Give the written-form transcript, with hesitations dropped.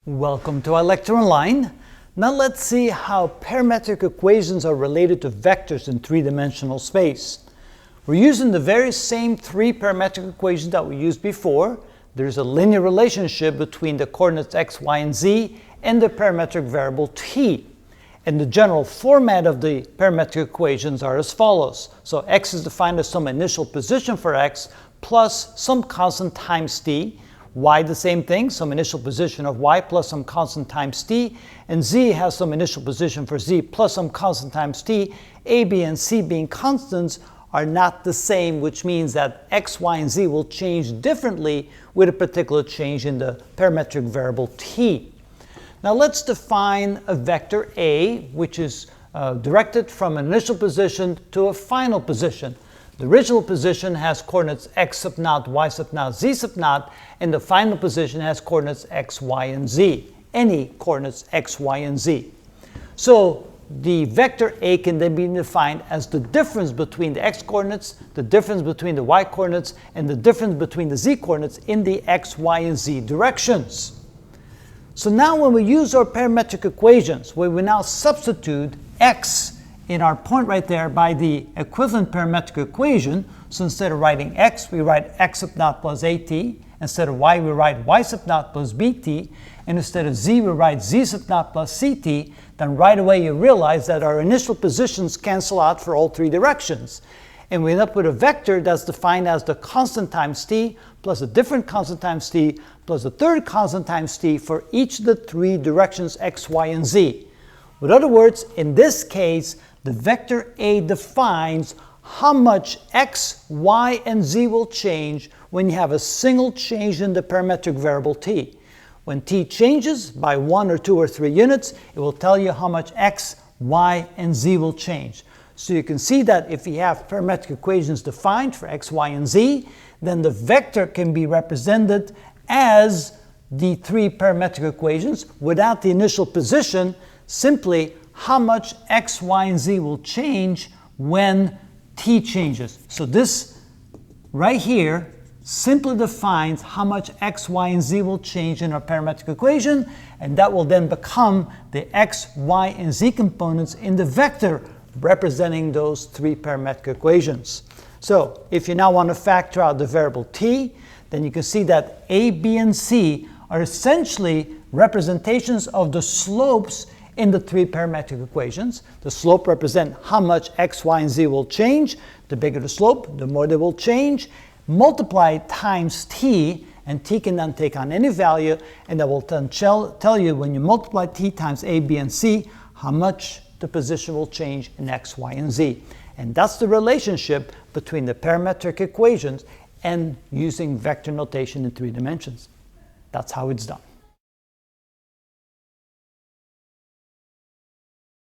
Welcome to our lecture online. Now let's see how parametric equations are related to vectors in three-dimensional space. We're using the very same three parametric equations that we used before. There's a linear relationship between the coordinates x, y, and z and the parametric variable t. And the general format of the parametric equations are as follows. So x is defined as some initial position for x plus some constant times t. Y the same thing, some initial position of y plus some constant times t, and z has some initial position for z plus some constant times t. A, b, and c being constants are not the same, which means that x, y, and z will change differently with a particular change in the parametric variable t. Now let's define a vector A, which is directed from an initial position to a final position. The original position has coordinates x sub naught, y sub naught, z sub naught, and the final position has coordinates x, y, and z. Any coordinates x, y, and z. So the vector A can then be defined as the difference between the x coordinates, the difference between the y coordinates, and the difference between the z coordinates in the x, y, and z directions. So now when we use our parametric equations, where we now substitute x in our point right there by the equivalent parametric equation. So instead of writing x, we write x sub naught plus at. Instead of y, we write y sub naught plus bt. And instead of z, we write z sub naught plus ct. Then right away you realize that our initial positions cancel out for all three directions. And we end up with a vector that's defined as the constant times t plus a different constant times t plus a third constant times t for each of the three directions x, y, and z. In other words, in this case, the vector A defines how much x, y, and z will change when you have a single change in the parametric variable t. When t changes by 1 or 2 or 3 units, it will tell you how much x, y, and z will change. So you can see that if you have parametric equations defined for x, y, and z, then the vector can be represented as the three parametric equations without the initial position, simply how much x, y, and z will change when t changes. So this right here simply defines how much x, y, and z will change in our parametric equation, and that will then become the x, y, and z components in the vector representing those three parametric equations. So if you now want to factor out the variable t, then you can see that a, b, and c are essentially representations of the slopes in the three parametric equations. The slope represents how much x, y, and z will change. The bigger the slope, the more they will change. Multiply times t, and t can then take on any value, and that will then tell you when you multiply t times a, b, and c, how much the position will change in x, y, and z. And that's the relationship between the parametric equations and using vector notation in 3 dimensions. That's how it's done.